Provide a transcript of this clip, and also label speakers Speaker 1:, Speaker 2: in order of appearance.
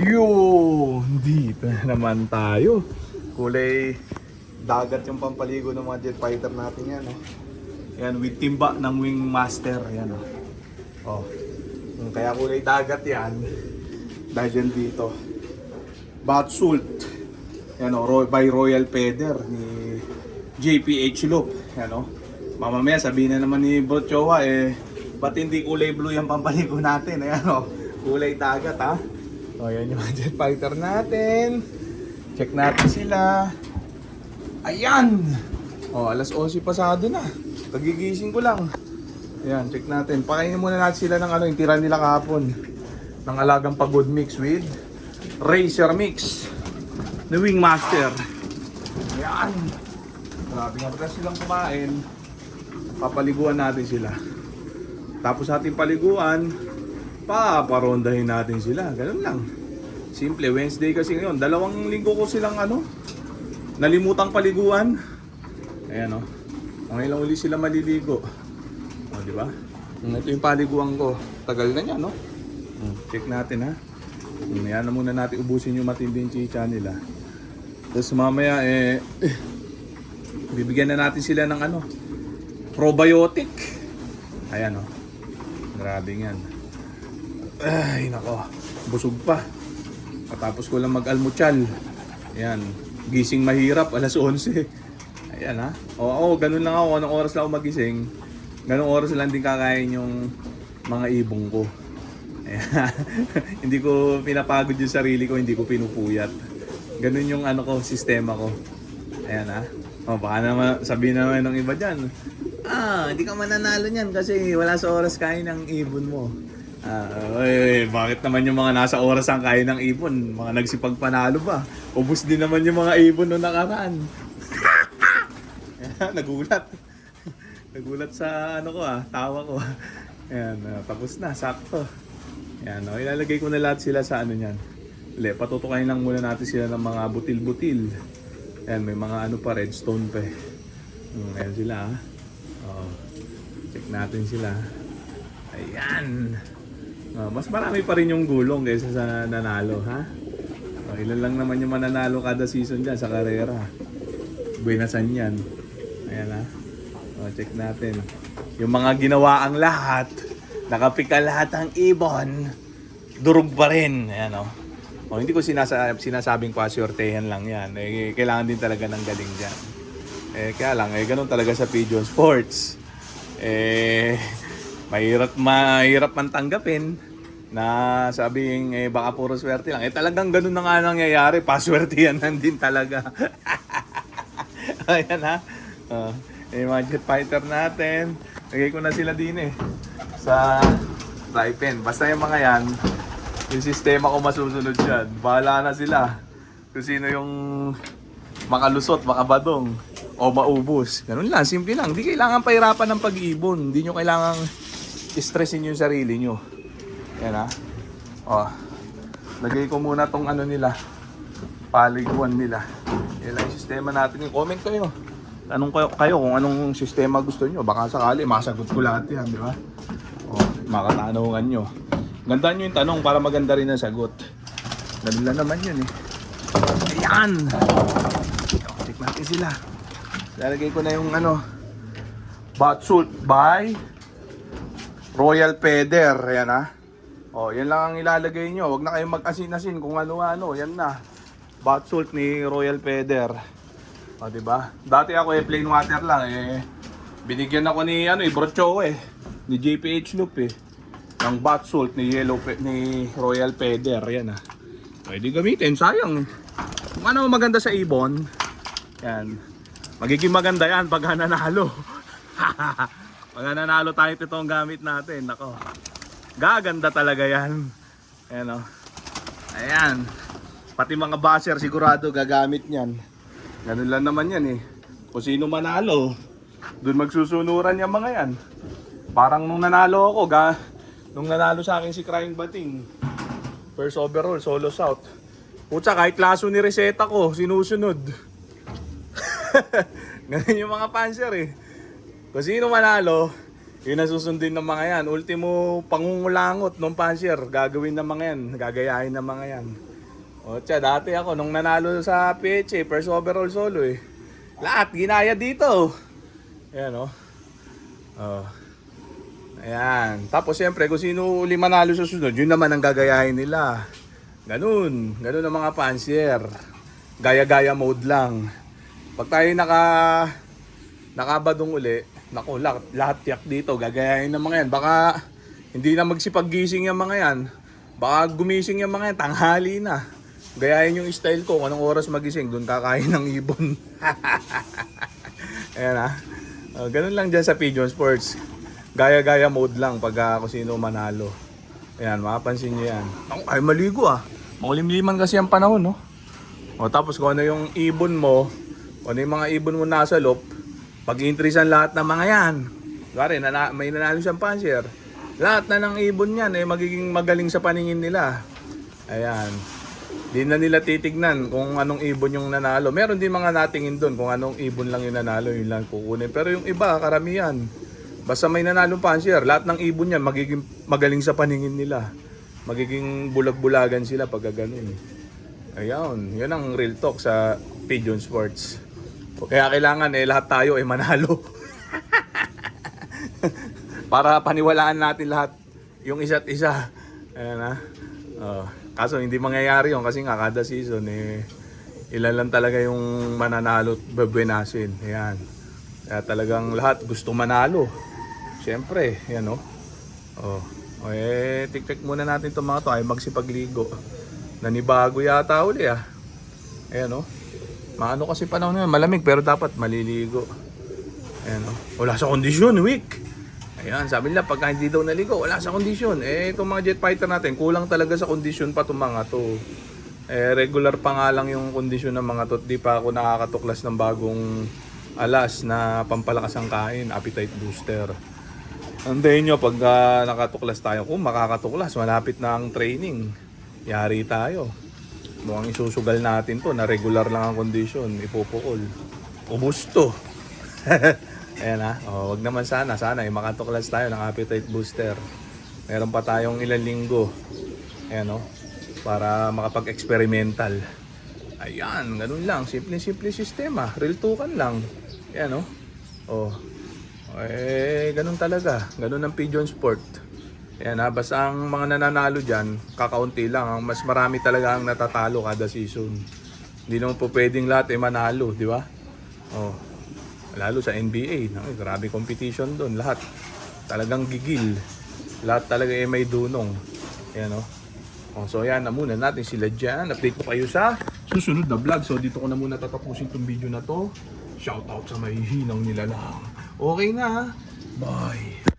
Speaker 1: Yun, dito na naman tayo. Kulay dagat yung pampaligo ng mga jet fighter natin yan. Oh. Yan, with timba ng Wing Master. Yan, oh. Oh. Kaya kulay dagat yan. Dahil yan dito. Batsult. Yan, oh, by Royal Feather ni JPH Loop. Yan, oh. Mamamaya sabihin na naman ni Bro Chowa, ba't hindi kulay blue yung pampaligo natin? Ayan, oh. Kulay dagat, ha. O, yan yung mga jet fighter natin. Check natin sila. Ayan! O, alas 11 pasado na. Kagigising ko lang. Ayan, check natin. Pakainin muna natin sila ng yung tira nila kahapon. Ng alagang pagod mix with Racer mix. The Wing Master. Ayan! Grabe nga pala silang kumain. Papaliguan natin sila. Tapos ating paliguan, paparondahin natin sila. Ganun lang. Simple. Wednesday kasi ngayon. 2 linggo ko silang nalimutang paliguan. Ayan, o. Ngayon lang uli sila maliligo. O, di ba? Ito yung paliguan ko. Tagal na niya, no? Check natin, ha? Ayan na muna natin ubusin yung matinding chicha nila. Tapos mamaya, bibigyan na natin sila ng probiotic. Ayan, o. Grabe yan. Ay, nako. Busog pa. Katapos ko lang mag-almutsal. Ayan. Gising mahirap. Alas 11. Ayan, ha. Oo, ganun lang ako. Anong oras lang ako magising. Ganung oras lang din kakain yung mga ibong ko. Ayan. Hindi ko pinapagod yung sarili ko. Hindi ko pinupuyat. Ganun yung sistema ko. Ayan, ha. O, baka naman sabihin naman ng iba dyan. Hindi ka mananalo niyan kasi wala sa oras kain ng ibon mo. Bakit naman yung mga nasa oras ang kain ng ibon? Mga nagsipagpanalo ba? Ubus din naman yung mga ibon noong nakaraan. Nagulat. Nagulat sa tawa ko. Ayan, tapos na, sakto. Ayan, ilalagay ko na lahat sila sa niyan. Patutukayin lang muna natin sila ng mga butil-butil. Ayan, may mga pa, redstone pa. Ayan sila, check natin sila. Ayan. Mas marami pa rin yung gulong kaysa sa nanalo, ha? Ilan lang naman yung mananalo kada season dyan sa karera. Buenasan yan. Ayan, ha? Check natin. Yung mga ginawa ang lahat, nakapika lahat ang ibon, durog pa rin. Ayan, hindi ko sinasabing pasyortehan lang yan. Kailangan din talaga ng galing dyan. Kaya lang, ganun talaga sa Pigeon Sports. Mahirap man tanggapin na sabing baka puro swerte lang. Talagang ganun na nga nangyayari. Paswerte yan din talaga. Ayan, ha. Yung mga jet fighter natin. Lagay ko na sila din sa fry pen. Basta yung mga yan, yung sistema ko masusunod dyan. Bahala na sila. Kung sino yung makalusot, makabadong o maubos. Ganun lang, simple lang. Hindi kailangan pahirapan ng pag-ibon. Hindi nyo kailangan stressin yung sarili nyo. Yan, ha. Lagay ko muna tong nila. Paliguan nila. Yan lang yung sistema natin. Comment kayo. Tanong kayo kung anong sistema gusto nyo. Baka sakali, masagot ko lahat yan, di ba? Makatanungan nyo. Ganda nyo yung tanong para maganda rin ang sagot. Ganun lang naman yun, Ayan! Check natin sila. Lalagay ko na yung Batsult by Royal Feather. Ayan, ha. Yan lang ang ilalagay nyo. Huwag na kayong mag-asin-asin kung ano-ano. Yan na. Batsult ni Royal Feather. Diba? Dati ako plain water lang binigyan ako ni Brocho ni JPH Loop ng Batsult ni Royal Feather. Yan, ha. Pwede gamitin. Sayang. Kung ano maganda sa ibon, yan. Magiging maganda yan pag nanalo. Pag nanalo tayo itong gamit natin. Nako. Gaganda talaga yan. Ayan, Ayan. Pati mga basher sigurado gagamit niyan. Ganun lang naman yan Kung sino manalo, dun magsusunuran yung mga yan. Parang nung nanalo ako, nung nanalo sa akin si Crying Bating. First overall, solo south. Putsa, kahit laso ni reseta ko, sinusunod. Ganun yung mga panser Kung sino manalo, yun ang susundin ng mga yan. Ultimo pangungulangot ng panser, gagawin ng mga yan, gagayahin ng mga yan. O tiya, dati ako, nung nanalo sa PHA, first overall solo eh. Lahat, ginaya dito. Ayan o. Oh. Ayan. Tapos siyempre, kung sino uli manalo sa sunod, yun naman ang gagayahin nila. Ganun. Ganun ang mga pansier. Gaya-gaya mode lang. Pag tayo nakabadong uli, naku, lahat tiyak dito, gagayahin ng mga yan. Baka hindi na magsipag-gising yung mga yan. Baka gumising yung mga yan, tanghali na. Gayahin yung style ko, kung anong oras magising, doon kakain ng ibon. Ayan ha. Ganun lang dyan sa Pigeon Sports. Gaya-gaya mode lang pag kung sino manalo. Ayan, mapapansin nyo yan. Ay, maligo ah. Makulimliman kasi ang panahon, no? O tapos kung ano yung ibon mo, kung ano yung mga ibon mo nasa loob, pag-increasean lahat ng mga yan. Gari, may nanalo siyang pansier. Lahat na ng ibon yan, magiging magaling sa paningin nila. Ayan. Di na nila titignan kung anong ibon yung nanalo. Meron din mga natingin doon kung anong ibon lang yung nanalo, yun lang kukunin. Pero yung iba, karamihan, basta may nanalong pansier, lahat ng ibon yan magiging magaling sa paningin nila. Magiging bulag-bulagan sila pag ganun. Ayun, yun ang real talk sa Pigeon Sports. Kaya kailangan lahat tayo manalo. Para paniwalaan natin lahat yung isa't isa. Ayan ha. Kaso hindi mangyayari yun kasi nga kada season ilan lang talaga yung mananalo at bebenasin. Ayan. Kaya talagang lahat gusto manalo. Siyempre, yan o. Tik-tik muna natin itong mga to ay magsipagligo. Nanibago yata uli ah. Ayan o. Maano kasi panahon ngayon, malamig pero dapat maliligo. Ayan o. Wala sa kondisyon, weak. Ayan, sabi nila pagka hindi daw naligo, wala sa kondisyon. Itong mga jet fighter natin, kulang talaga sa kondisyon pa itong mga to. Regular pa nga lang yung kondisyon ng mga to. Di pa ako nakakatuklas ng bagong alas na pampalakas ang kain, appetite booster. Andayin nyo pag nakatuklas tayo. Kung makakatuklas, malapit na ang training. Yari tayo. Mukhang isusugal natin to na regular lang ang kondisyon. Ipupukol. Ubus to. Ayan ha. Wag naman sana makatuklas tayo ng appetite booster. Meron pa tayong ilang linggo. Ayan o. Para makapag-experimental. Ayan, ganun lang. Simple sistema. Real tukan lang. Ayan o. Ganun talaga. Ganun ang Pigeon Sport. Ayan ha. Basta ang mga nananalo dyan, kakaunti lang. Mas marami talaga ang natatalo kada season. Hindi naman po pwedeng lahat manalo, di ba? Lalo sa NBA, grabe competition doon, lahat talagang gigil, lahat talaga may dunong. Ayan so yan na muna natin sila dyan. Update ko kayo sa susunod na vlog. So dito ko na muna tatapusin itong video na to. Shout out sa may hinang nila lang. Okay na, bye.